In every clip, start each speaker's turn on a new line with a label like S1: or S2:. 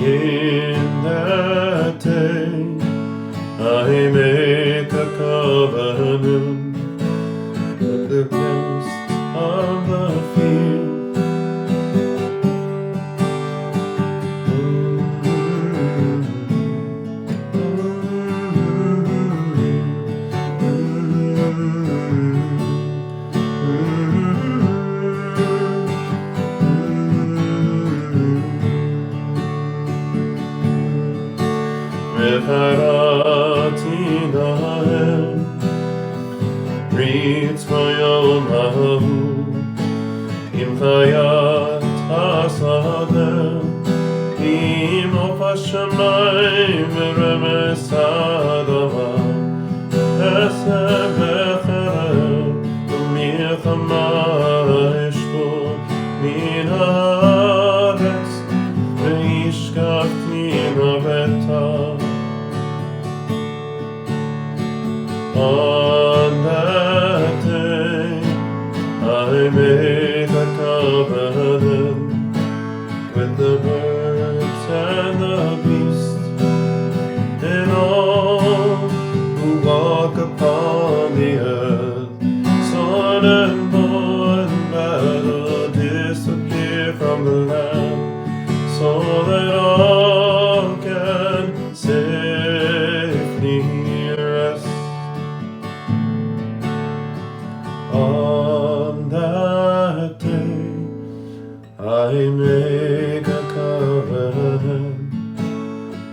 S1: In that day I make a covenant with the rest of the field. וחרתי להם ברית ביום ההוא עם חיית השדה, עם עוף השמיים ורמס האדמה, חסד וחרב ומלחמה אשפוט מן הארץ, וישכבתי לבטח. On that day I make a covenant with the birds and the beasts and all who walk upon the earth. Sword and bow and battle disappear from the land, so that all can safely rest. On that day I make a covenant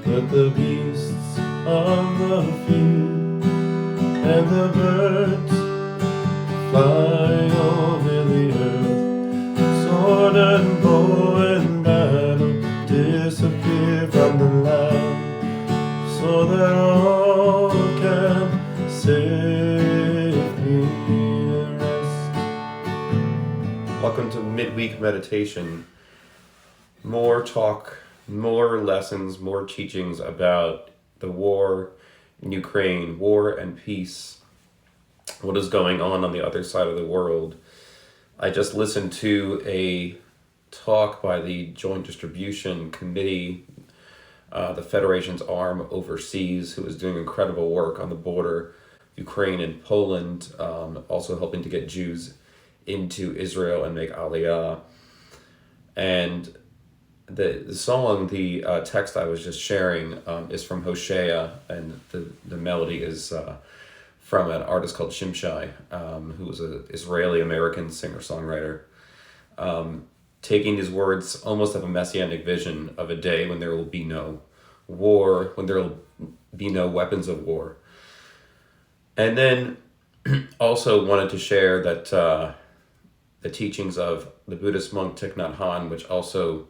S1: with the beasts of the field and the birds fly over the earth. Sword and bow and battle disappear from the land, so that all can safely rest. Welcome to Midweek Meditation. More talk, more lessons, more teachings about the war in Ukraine, war and peace, what is going on the other side of the world. I just listened to a talk by the Joint Distribution Committee, the Federation's arm overseas, who is doing incredible work on the border, Ukraine and Poland, also helping to get Jews into Israel and make Aliyah. And the song, the text I was just sharing is from Hosea, and the melody is from an artist called Shimshai, who was an Israeli-American singer-songwriter, taking these words almost of a messianic vision of a day when there will be no war, when there will be no weapons of war. And then also wanted to share that the teachings of the Buddhist monk Thich Nhat Hanh, which also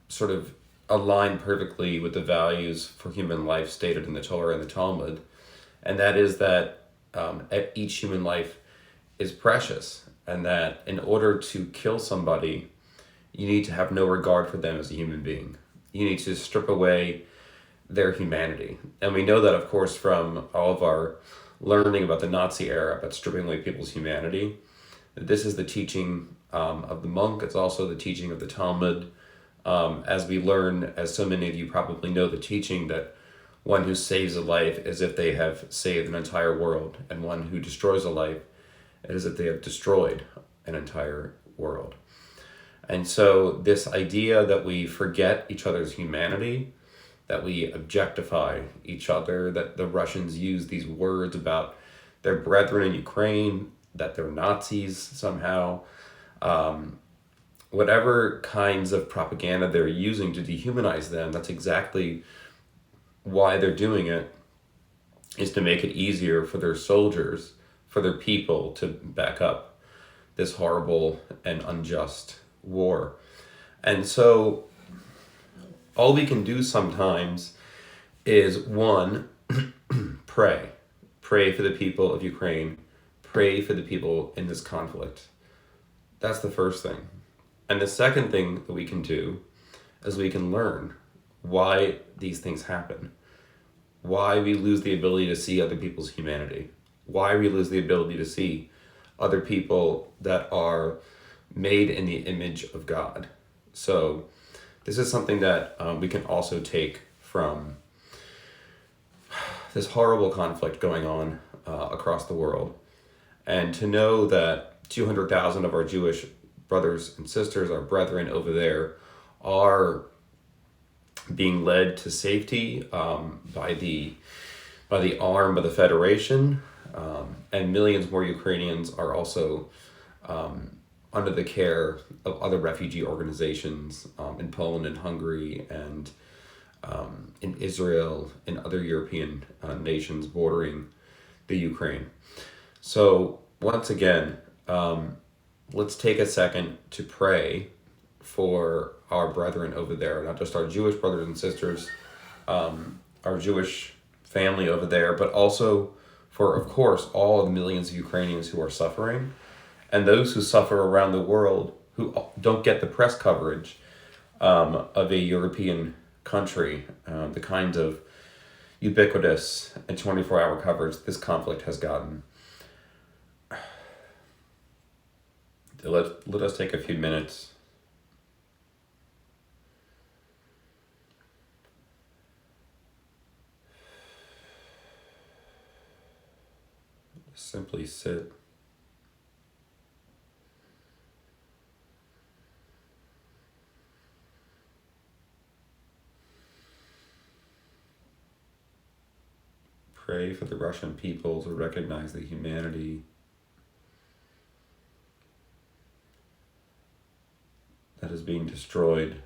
S1: sort of align perfectly with the values for human life stated in the Torah and the Talmud, and that is that each human life is precious, and that in order to kill somebody, you need to have no regard for them as a human being. You need to strip away their humanity. And we know that, of course, from all of our learning about the Nazi era, about stripping away people's humanity. This is the teaching of the monk. It's also the teaching of the Talmud. As we learn, as so many of you probably know, the teaching that one who saves a life is if they have saved an entire world, and one who destroys a life is if they have destroyed an entire world. And so this idea that we forget each other's humanity, that we objectify each other, that the Russians use these words about their brethren in Ukraine, that they're Nazis somehow, whatever kinds of propaganda they're using to dehumanize them, that's exactly why they're doing it, is to make it easier for their soldiers, for their people to back up this horrible and unjust war. And so all we can do sometimes is, one, pray. Pray for the people of Ukraine. Pray for the people in this conflict. That's the first thing. And the second thing that we can do is we can learn why these things happen, why we lose the ability to see other people's humanity, why we lose the ability to see other people that are made in the image of God. So this is something that we can also take from this horrible conflict going on across the world. And to know that 200,000 of our Jewish brothers and sisters, our brethren over there, are being led to safety by the arm of the Federation, and millions more Ukrainians are also under the care of other refugee organizations in Poland and Hungary and in Israel and other European nations bordering the Ukraine. So once again, let's take a second to pray for our brethren over there, not just our Jewish brothers and sisters, our Jewish family over there, but also for, of course, all of the millions of Ukrainians who are suffering, and those who suffer around the world who don't get the press coverage of a European country, the kind of ubiquitous and 24-hour coverage this conflict has gotten. Let us take a few minutes. Simply sit. Pray for the Russian people to recognize the humanity that is being destroyed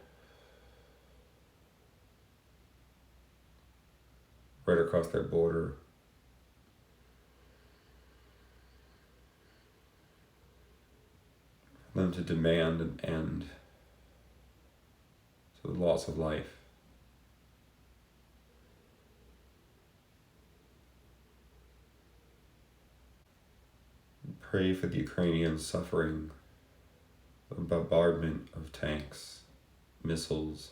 S1: right across their border. For them to demand an end to the loss of life. Pray for the Ukrainians suffering the bombardment of tanks, missiles.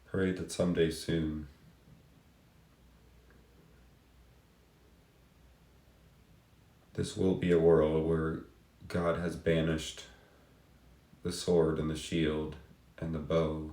S1: Pray that someday soon this will be a world where God has banished the sword and the shield and the bow.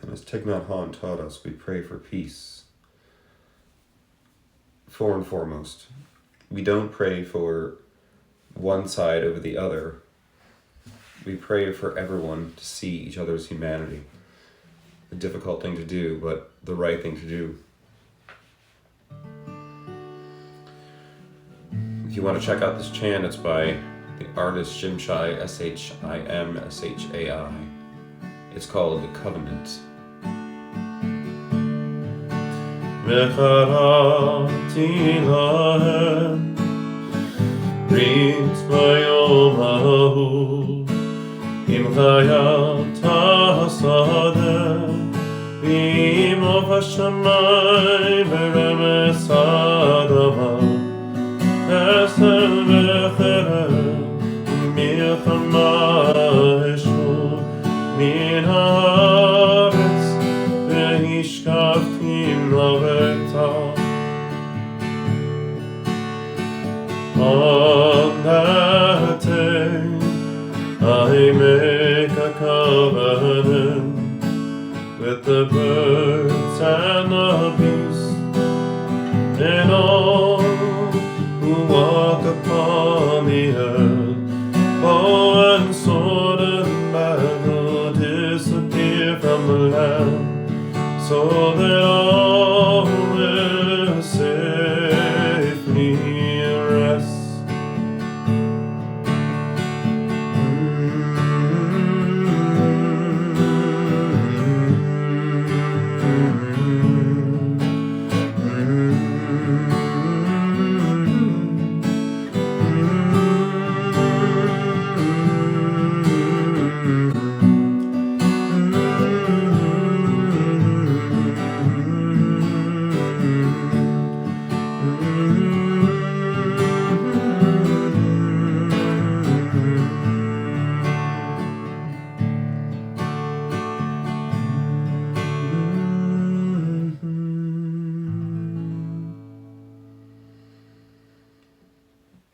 S1: And as Thich Nhat Hanh taught us, we pray for peace. For and foremost, we don't pray for one side over the other. We pray for everyone to see each other's humanity. A difficult thing to do, but the right thing to do. If you want to check out this chant, it's by the artist Shimshai, Shimshai. It's called The Covenant. וקראתי להם ברית ביום ההוא עם חיית השדה Shammai beremes Adama Esel v'cherem milchama eshu min haaretz v'hishkavtim laveta. On that day I make a covenant with the birds and the beasts and all who walk upon the earth. Bow and sword and battle disappear from the land, so that all will safely rest.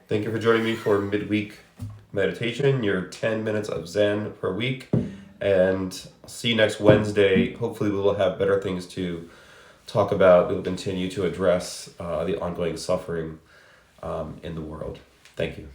S1: Thank you for joining me for midweek meditation, your 10 minutes of Zen per week. And I'll see you next Wednesday. Hopefully we will have better things to talk about. We will continue to address the ongoing suffering in the world. Thank you.